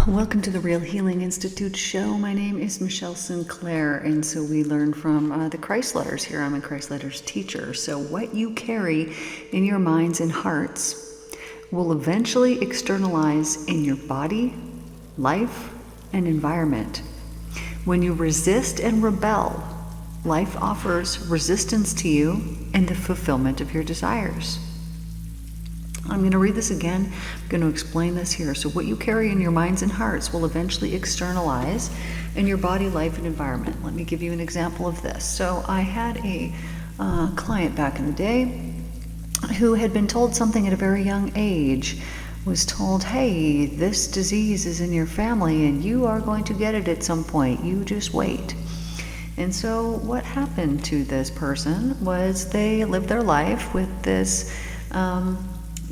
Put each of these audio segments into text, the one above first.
Welcome to the Real Healing Institute show. My name is Michelle Sinclair, and so we learn from the Christ letters here. I'm a Christ letters teacher. So what you carry in your minds and hearts will eventually externalize in your body, life, and environment. When you resist and rebel, life offers resistance to you and the fulfillment of your desires. I'm going to read this again. I'm going to explain this here. So what you carry in your minds and hearts will eventually externalize in your body, life, and environment. Let me give you an example of this. So I had a client back in the day who had been told something at a very young age, was told, hey, this disease is in your family and you are going to get it at some point. You just wait. And so what happened to this person was they lived their life with this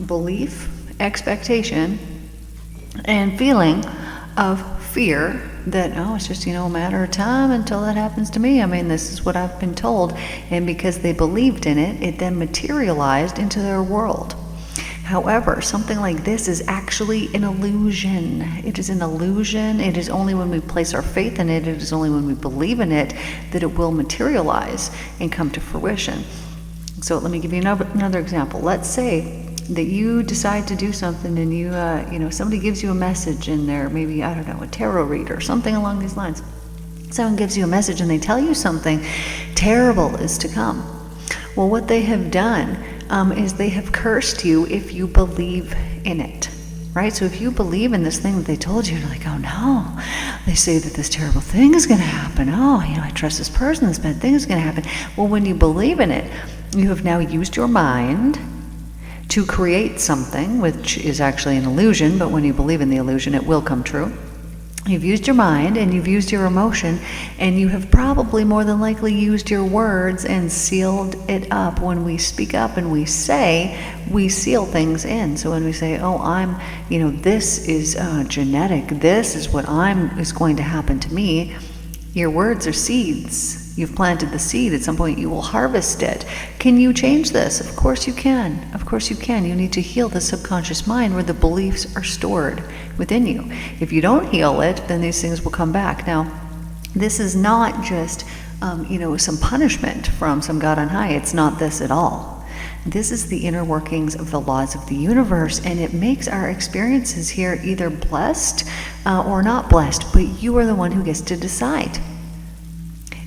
belief, expectation, and feeling of fear that, it's just, a matter of time until that happens to me. This is what I've been told. And because they believed in it, it then materialized into their world. However, something like this is actually an illusion. It is an illusion. It is only when we place our faith in it, it is only when we believe in it, that it will materialize and come to fruition. So let me give you another example. Let's say that you decide to do something and you somebody gives you a message in there, maybe, a tarot reader or something along these lines. Someone gives you a message and they tell you something terrible is to come. Well, what they have done is they have cursed you if you believe in it, right? So if you believe in this thing that they told you, you're like, oh no, they say that this terrible thing is going to happen. I trust this person, this bad thing is going to happen. Well, when you believe in it, you have now used your mind to create something, which is actually an illusion, but when you believe in the illusion, it will come true. You've used your mind and you've used your emotion, and you have probably more than likely used your words and sealed it up. When we speak up and we say, we seal things in. So when we say, this is genetic, this is what is going to happen to me, your words are seeds. You've planted the seed. At some point you will harvest it. Can you change this? Of course you can. Of course you can. You need to heal the subconscious mind where the beliefs are stored within you. If you don't heal it, then these things will come back. Now, this is not just, some punishment from some God on high. It's not this at all. This is the inner workings of the laws of the universe, and it makes our experiences here either blessed or not blessed, but you are the one who gets to decide.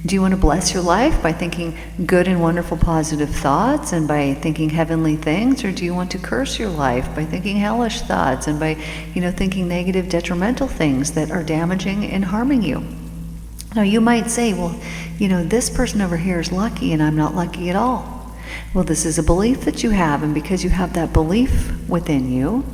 Do you want to bless your life by thinking good and wonderful positive thoughts and by thinking heavenly things, or do you want to curse your life by thinking hellish thoughts and by, thinking negative, detrimental things that are damaging and harming you? Now you might say, well, this person over here is lucky and I'm not lucky at all. Well, this is a belief that you have, and because you have that belief within you,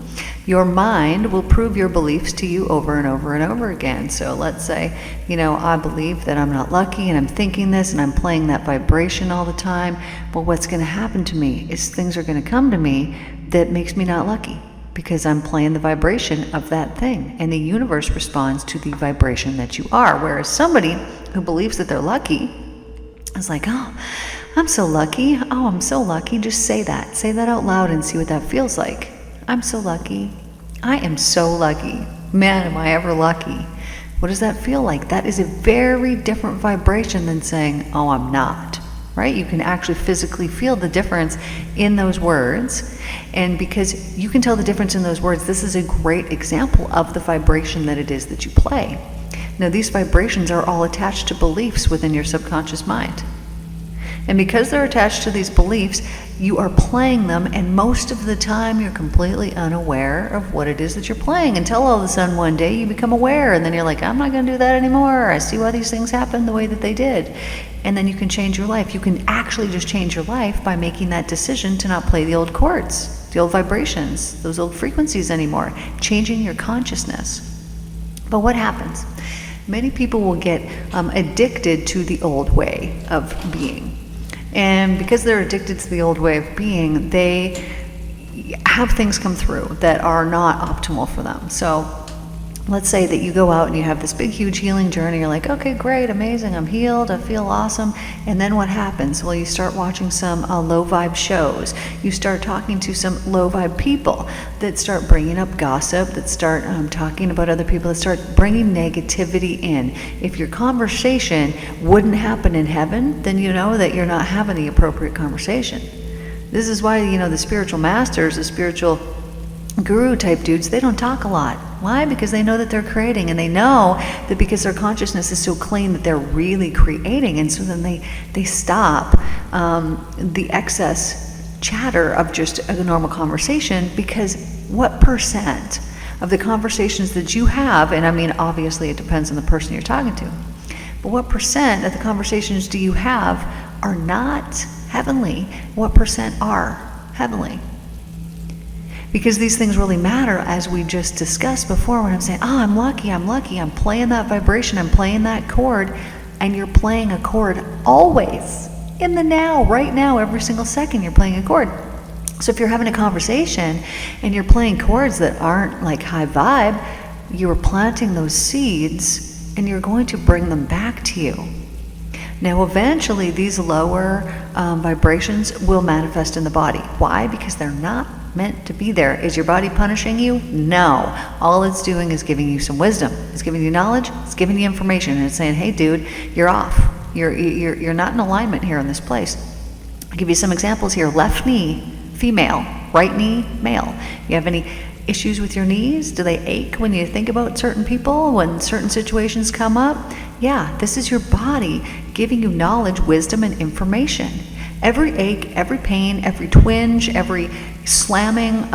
your mind will prove your beliefs to you over and over and over again. So let's say, I believe that I'm not lucky and I'm thinking this and I'm playing that vibration all the time. Well, what's going to happen to me is things are going to come to me that makes me not lucky because I'm playing the vibration of that thing. And the universe responds to the vibration that you are. Whereas somebody who believes that they're lucky is like, I'm so lucky. I'm so lucky. Just say that. Say that out loud and see what that feels like. I'm so lucky. I am so lucky. Man, am I ever lucky. What does that feel like? That is a very different vibration than saying, I'm not. Right? You can actually physically feel the difference in those words. And because you can tell the difference in those words, this is a great example of the vibration that it is that you play. Now, these vibrations are all attached to beliefs within your subconscious mind. And because they're attached to these beliefs, you are playing them, and most of the time you're completely unaware of what it is that you're playing until all of a sudden one day you become aware, and then you're like, I'm not going to do that anymore. I see why these things happen the way that they did. And then you can change your life. You can actually just change your life by making that decision to not play the old chords, the old vibrations, those old frequencies anymore, changing your consciousness. But what happens? Many people will get addicted to the old way of being. And because they're addicted to the old way of being, they have things come through that are not optimal for them. So let's say that you go out and you have this big, huge healing journey. You're like, okay, great, amazing, I'm healed, I feel awesome. And then what happens? Well, you start watching some low vibe shows. You start talking to some low vibe people that start bringing up gossip, that start talking about other people, that start bringing negativity in. If your conversation wouldn't happen in heaven, then you know that you're not having the appropriate conversation. This is why, the spiritual masters, the spiritual guru type dudes, they don't talk a lot. Why? Because they know that they're creating, and they know that because their consciousness is so clean that they're really creating, and so then they stop the excess chatter of just a normal conversation, because what percent of the conversations that you have, and I mean obviously it depends on the person you're talking to, but what percent of the conversations do you have are not heavenly? What percent are heavenly? Because these things really matter, as we just discussed before, when I'm saying, oh, I'm lucky, I'm playing that vibration, I'm playing that chord, and you're playing a chord always, in the now, right now, every single second you're playing a chord. So if you're having a conversation and you're playing chords that aren't like high vibe, you're planting those seeds and you're going to bring them back to you. Now, eventually, these lower vibrations will manifest in the body. Why? Because they're not meant to be there. Is your body punishing you? No. All it's doing is giving you some wisdom. It's giving you knowledge. It's giving you information, and it's saying, "Hey, dude, you're off. You're not in alignment here in this place." I'll give you some examples here. Left knee, female. Right knee, male. You have any issues with your knees? Do they ache when you think about certain people, when certain situations come up? Yeah, this is your body giving you knowledge, wisdom, and information. Every ache, every pain, every twinge, every slamming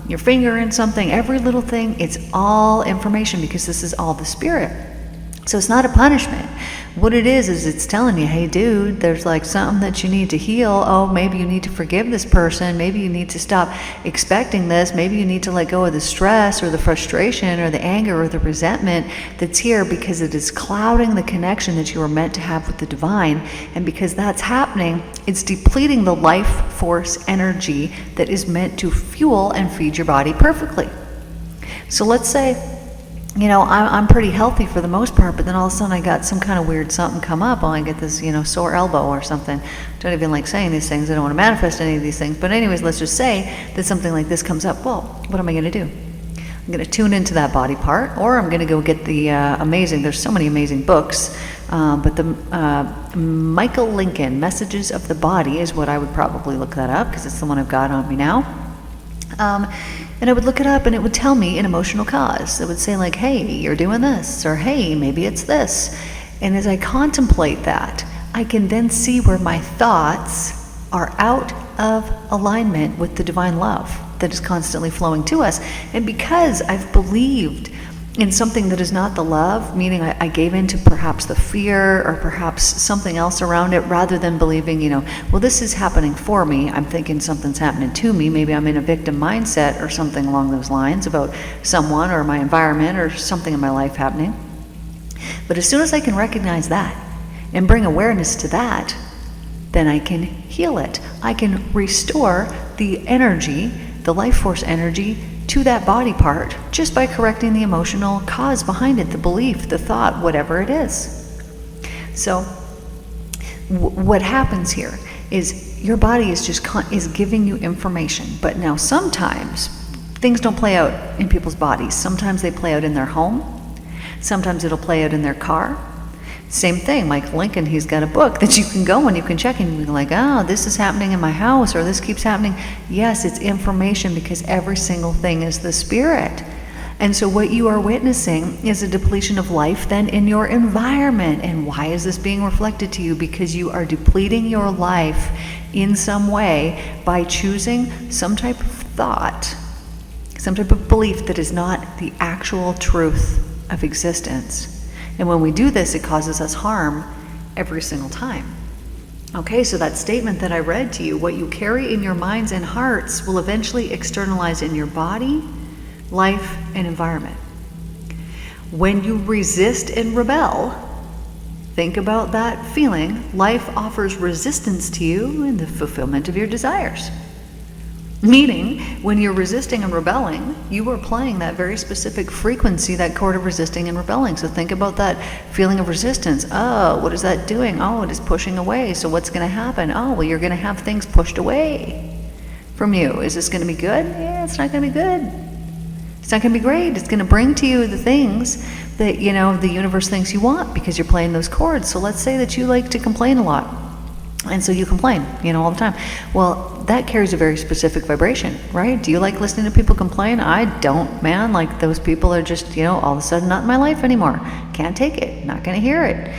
your finger in something, every little thing, it's all information, because this is all the spirit. So it's not a punishment. What it is it's telling you, hey dude, there's like something that you need to heal. Oh, maybe you need to forgive this person. Maybe you need to stop expecting this. Maybe you need to let go of the stress or the frustration or the anger or the resentment that's here, because it is clouding the connection that you were meant to have with the divine. And because that's happening, it's depleting the life force energy that is meant to fuel and feed your body perfectly. So let's say, I'm pretty healthy for the most part, but then all of a sudden I got some kind of weird something come up. I get this, sore elbow or something. Don't even like saying these things. I don't want to manifest any of these things. But anyways, let's just say that something like this comes up. Well, what am I going to do? I'm going to tune into that body part, or I'm going to go get the there's so many amazing books, but the Michael Lincoln, Messages of the Body, is what I would probably look that up, because it's the one I've got on me now. And I would look it up, and it would tell me an emotional cause. It would say like, hey, you're doing this, or hey, maybe it's this. And as I contemplate that, I can then see where my thoughts are out of alignment with the divine love that is constantly flowing to us. And because I've believed in something that is not the love, meaning I gave in to perhaps the fear or perhaps something else around it, rather than believing, well, this is happening for me. I'm thinking something's happening to me. Maybe I'm in a victim mindset or something along those lines about someone or my environment or something in my life happening. But as soon as I can recognize that and bring awareness to that, then I can heal it. I can restore the energy, the life force energy, to that body part, just by correcting the emotional cause behind it, the belief, the thought, whatever it is. So what happens here is your body is just is giving you information. But now sometimes things don't play out in people's bodies. Sometimes they play out in their home. Sometimes it'll play out in their car. Same thing, Mike Lincoln, he's got a book that you can go and you can check, and you can be like, oh, this is happening in my house, or this keeps happening. Yes, it's information, because every single thing is the spirit. And so what you are witnessing is a depletion of life then in your environment. And why is this being reflected to you? Because you are depleting your life in some way by choosing some type of thought, some type of belief that is not the actual truth of existence. And when we do this, it causes us harm every single time. Okay, so that statement that I read to you, what you carry in your minds and hearts will eventually externalize in your body, life, and environment. When you resist and rebel, think about that feeling. Life offers resistance to you in the fulfillment of your desires. Meaning, when you're resisting and rebelling, you are playing that very specific frequency, that chord of resisting and rebelling. So think about that feeling of resistance. Oh, what is that doing? Oh, it is pushing away. So what's going to happen? Oh, well, you're going to have things pushed away from you. Is this going to be good? Yeah, it's not going to be good. It's not going to be great. It's going to bring to you the things that, the universe thinks you want because you're playing those chords. So let's say that you like to complain a lot. And so you complain, all the time. Well, that carries a very specific vibration, right? Do you like listening to people complain? I don't, man. Like, those people are just, all of a sudden not in my life anymore. Can't take it. Not going to hear it.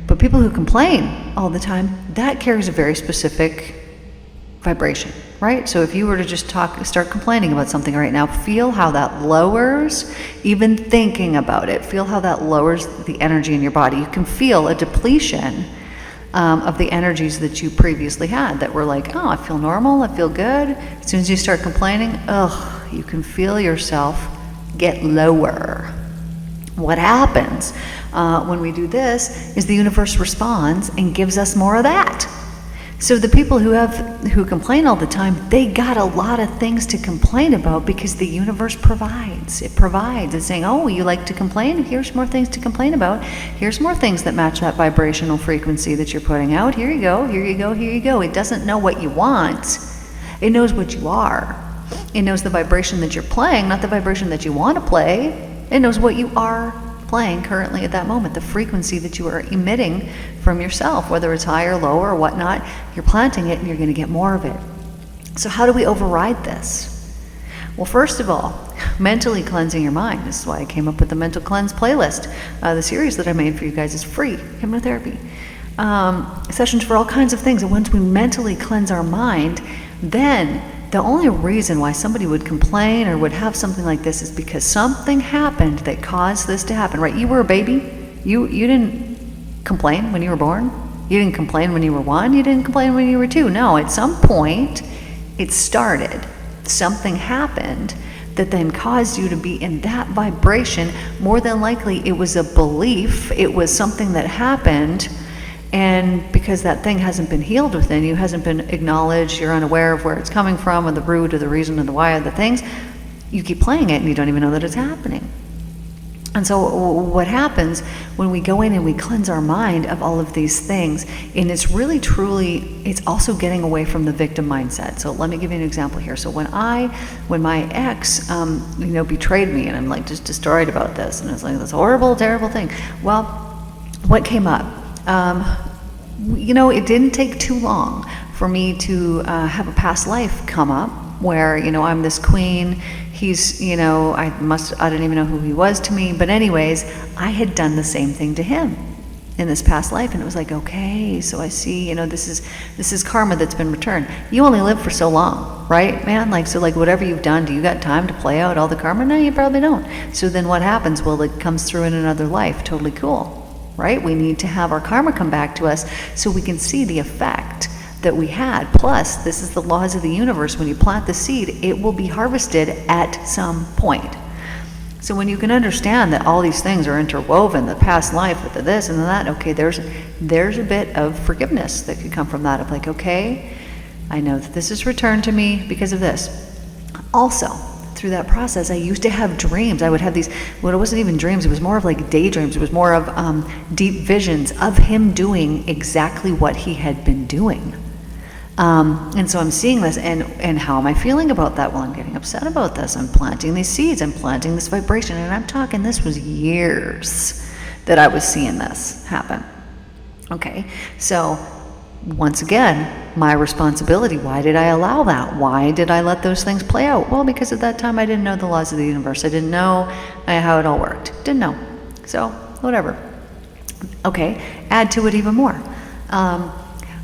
But people who complain all the time, that carries a very specific vibration, right? So if you were to just start complaining about something right now, feel how that lowers, even thinking about it, feel how that lowers the energy in your body. You can feel a depletion of the energies that you previously had that were like, oh, I feel normal, I feel good. As soon as you start complaining, you can feel yourself get lower. What happens when we do this is the universe responds and gives us more of that. So the people who complain all the time, they got a lot of things to complain about because the universe provides. It provides. It's saying, oh, you like to complain? Here's more things to complain about. Here's more things that match that vibrational frequency that you're putting out. Here you go, here you go, here you go. It doesn't know what you want. It knows what you are. It knows the vibration that you're playing, not the vibration that you want to play. It knows what you are playing currently at that moment, the frequency that you are emitting from yourself, whether it's high or low or whatnot. You're planting it and you're going to get more of it. So how do we override this? Well, first of all, mentally cleansing your mind. This is why I came up with the Mental Cleanse playlist. The series that I made for you guys is free hypnotherapy sessions for all kinds of things. And once we mentally cleanse our mind, then the only reason why somebody would complain or would have something like this is because something happened that caused this to happen, right? You were a baby. You didn't complain when you were born. You didn't complain when you were 1. You didn't complain when you were 2. No, at some point, it started. Something happened that then caused you to be in that vibration. More than likely, it was a belief. It was something that happened. And because that thing hasn't been healed within you, hasn't been acknowledged, you're unaware of where it's coming from, or the root, or the reason, or the why of the things, you keep playing it and you don't even know that it's happening. And so what happens when we go in and we cleanse our mind of all of these things, and it's really truly, it's also getting away from the victim mindset. So let me give you an example here. So when my ex, betrayed me, and I'm like just destroyed about this, and it's like this horrible, terrible thing. Well, what came up? It didn't take too long for me to have a past life come up where, I'm this queen. He's, I didn't even know who he was to me. But anyways, I had done the same thing to him in this past life. And it was like, okay, so I see, this is karma that's been returned. You only live for so long, right, man? So whatever you've done, do you got time to play out all the karma? No, you probably don't. So then what happens? Well, it comes through in another life. Totally cool. Right? We need to have our karma come back to us so we can see the effect that we had. Plus, this is the laws of the universe. When you plant the seed, it will be harvested at some point. So when you can understand that all these things are interwoven, the past life with the this and the that, okay, there's a bit of forgiveness that could come from that. Of like, okay, I know that this is returned to me because of this. Also, through that process, I used to have dreams. I would have these, well, it wasn't even dreams, it was more of like daydreams. It was more of deep visions of him doing exactly what he had been doing. And so I'm seeing this, and how am I feeling about that? Well, I'm getting upset about this. I'm planting these seeds, I'm planting this vibration, and I'm talking, this was years that I was seeing this happen. Okay, so once again, my responsibility. Why did I allow that? Why did I let those things play out? Well, because at that time I didn't know the laws of the universe. I didn't know how it all worked. Didn't know. So, whatever. Okay, add to it even more.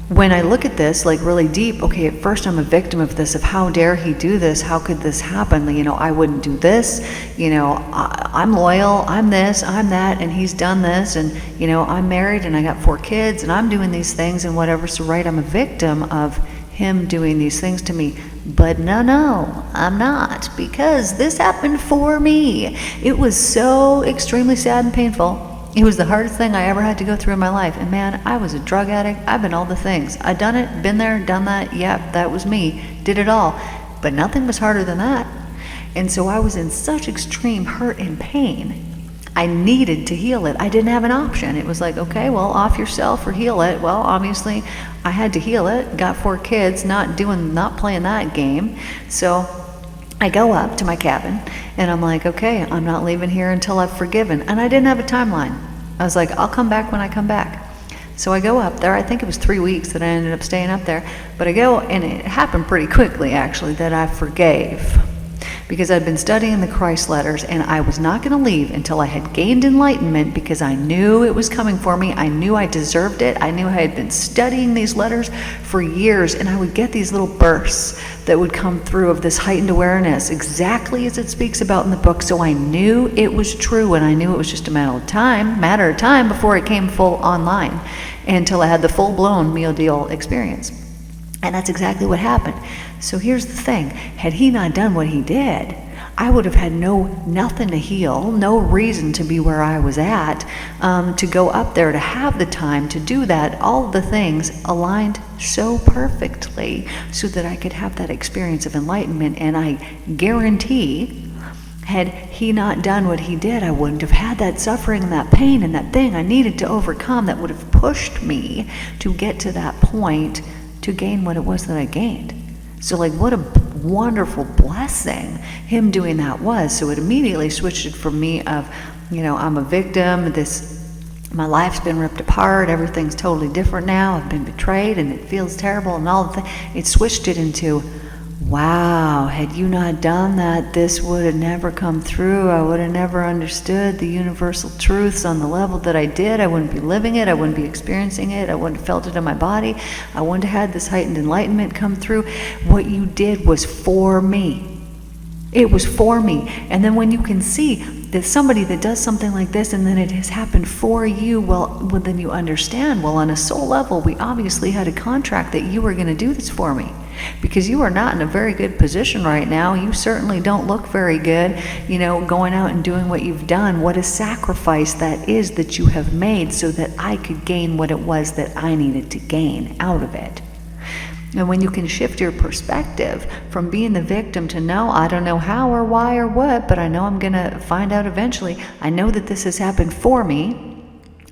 When I look at this, really deep, okay, at first I'm a victim of this, of how dare he do this? How could this happen? I wouldn't do this. I'm loyal, I'm this, I'm that, and he's done this, and, I'm married and I got 4 kids and I'm doing these things and whatever. So, right, I'm a victim of him doing these things to me. But no, I'm not, because this happened for me. It was so extremely sad and painful. It was the hardest thing I ever had to go through in my life. And man, I was a drug addict. I've been all the things. I've done it, been there, done that. Yep, that was me. Did it all. But nothing was harder than that. And so I was in such extreme hurt and pain. I needed to heal it. I didn't have an option. It was like, okay, well, off yourself or heal it. Well, obviously, I had to heal it. Got 4 kids, not playing that game. So I go up to my cabin, and I'm like, okay, I'm not leaving here until I've forgiven. And I didn't have a timeline. I was like, I'll come back when I come back. So I go up there. I think it was 3 weeks that I ended up staying up there. But I go, and it happened pretty quickly, actually, that I forgave. Because I'd been studying the Christ letters, and I was not going to leave until I had gained enlightenment, because I knew it was coming for me. I knew I deserved it. I knew I had been studying these letters for years, and I would get these little bursts that would come through of this heightened awareness, exactly as it speaks about in the book. So I knew it was true, and I knew it was just a matter of time before it came full online, until I had the full-blown meal deal experience. And that's exactly what happened. So here's the thing. Had he not done what he did, I would have had nothing to heal, no reason to be where I was at, to go up there, to have the time to do that. All of the things aligned so perfectly so that I could have that experience of enlightenment. And I guarantee, had he not done what he did, I wouldn't have had that suffering and that pain and that thing I needed to overcome that would have pushed me to get to that point to gain what it was that I gained. So like, what a wonderful blessing him doing that was. So it immediately switched it from me of, I'm a victim, my life's been ripped apart, everything's totally different now, I've been betrayed and it feels terrible and all the things. It switched it into, wow, had you not done that, this would have never come through. I would have never understood the universal truths on the level that I did. I wouldn't be living it. I wouldn't be experiencing it. I wouldn't have felt it in my body. I wouldn't have had this heightened enlightenment come through. What you did was for me. It was for me. And then when you can see that somebody that does something like this and then it has happened for you, well then you understand, well, on a soul level, we obviously had a contract that you were going to do this for me. Because you are not in a very good position right now. You certainly don't look very good, going out and doing what you've done. What a sacrifice that is that you have made so that I could gain what it was that I needed to gain out of it. And when you can shift your perspective from being the victim to, no, I don't know how or why or what, but I know I'm going to find out eventually. I know that this has happened for me.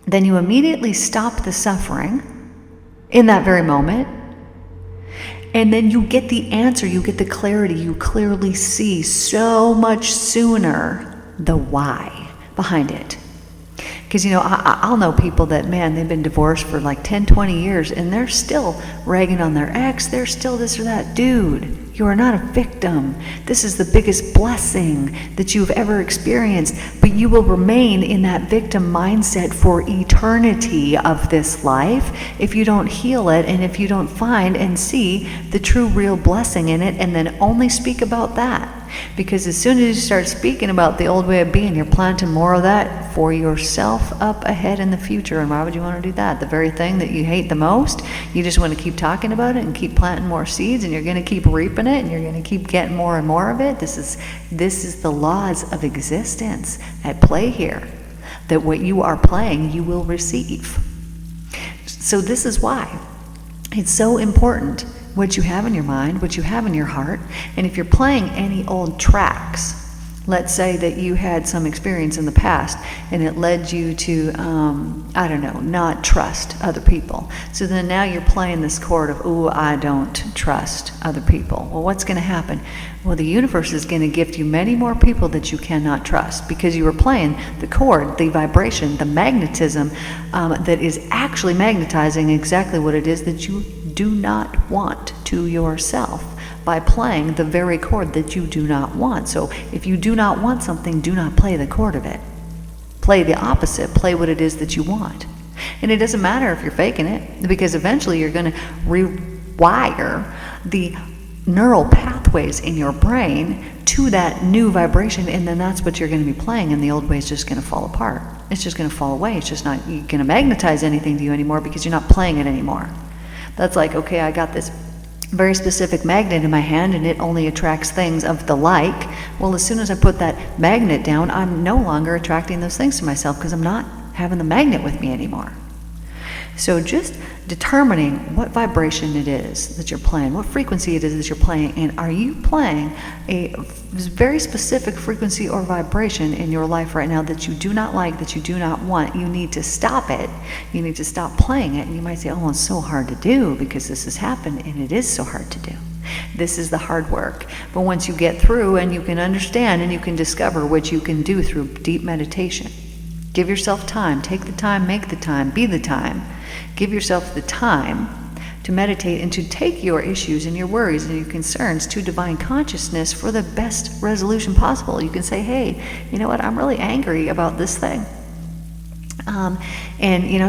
Then you immediately stop the suffering in that very moment. And then you get the answer, you get the clarity, you clearly see so much sooner the why behind it. Because, I'll know people that, man, they've been divorced for like 10, 20 years, and they're still ragging on their ex, they're still this or that. Dude, you are not a victim. This is the biggest blessing that you've ever experienced, but you will remain in that victim mindset for eternity of this life if you don't heal it, and if you don't find and see the true, real blessing in it, and then only speak about that. Because as soon as you start speaking about the old way of being, you're planting more of that for yourself up ahead in the future. And why would you want to do that? The very thing that you hate the most, you just want to keep talking about it and keep planting more seeds, and you're going to keep reaping it, and you're going to keep getting more and more of it. This is the laws of existence at play here. That what you are playing, you will receive. So this is why it's so important what you have in your mind, what you have in your heart. And if you're playing any old tracks, let's say that you had some experience in the past and it led you to, not trust other people. So then now you're playing this chord of, ooh, I don't trust other people. Well, what's going to happen? Well, the universe is going to gift you many more people that you cannot trust, because you were playing the chord, the vibration, the magnetism that is actually magnetizing exactly what it is that you do not want to yourself, by playing the very chord that you do not want. So if you do not want something, do not play the chord of it. Play the opposite. Play what it is that you want. And it doesn't matter if you're faking it, because eventually you're going to rewire the neural pathways in your brain to that new vibration, and then that's what you're going to be playing, and the old way is just going to fall apart. It's just going to fall away. It's just not going to magnetize anything to you anymore, because you're not playing it anymore. That's like, okay, I got this very specific magnet in my hand and it only attracts things of the like. Well, as soon as I put that magnet down, I'm no longer attracting those things to myself, because I'm not having the magnet with me anymore. So just determining what vibration it is that you're playing, what frequency it is that you're playing, and are you playing a very specific frequency or vibration in your life right now that you do not like, that you do not want. You need to stop it. You need to stop playing it. And you might say, oh, it's so hard to do because this has happened, and it is so hard to do. This is the hard work. But once you get through and you can understand and you can discover what you can do through deep meditation, give yourself time. Take the time, make the time, be the time. Give yourself the time to meditate and to take your issues and your worries and your concerns to divine consciousness for the best resolution possible. You can say, hey, you know what, I'm really angry about this thing.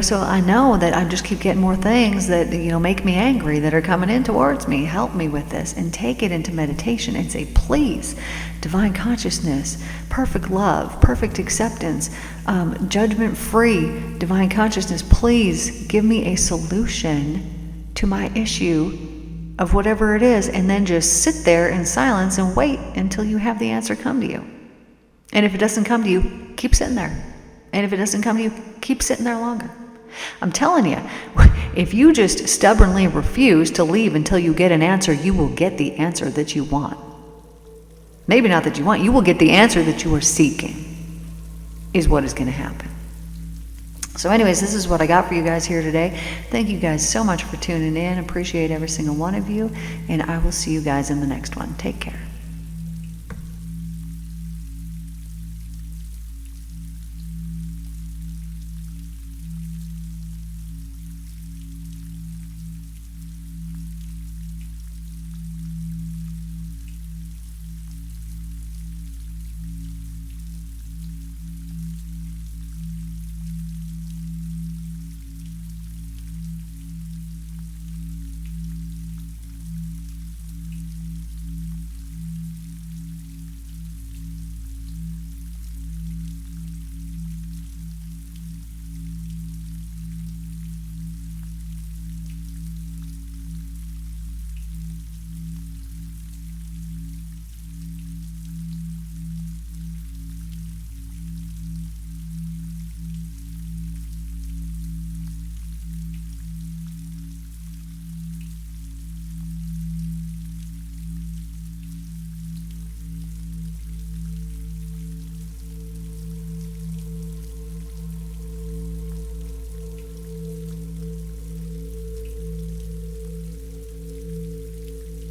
So I know that I just keep getting more things that, make me angry, that are coming in towards me. Help me with this. And take it into meditation and say, please, divine consciousness, perfect love, perfect acceptance, judgment-free divine consciousness, please give me a solution to my issue of whatever it is. And then just sit there in silence and wait until you have the answer come to you. And if it doesn't come to you, keep sitting there. And if it doesn't come to you, keep sitting there longer. I'm telling you, if you just stubbornly refuse to leave until you get an answer, you will get the answer that you want. Maybe not that you want, you will get the answer that you are seeking, is what is going to happen. So anyways, this is what I got for you guys here today. Thank you guys so much for tuning in. Appreciate every single one of you. And I will see you guys in the next one. Take care.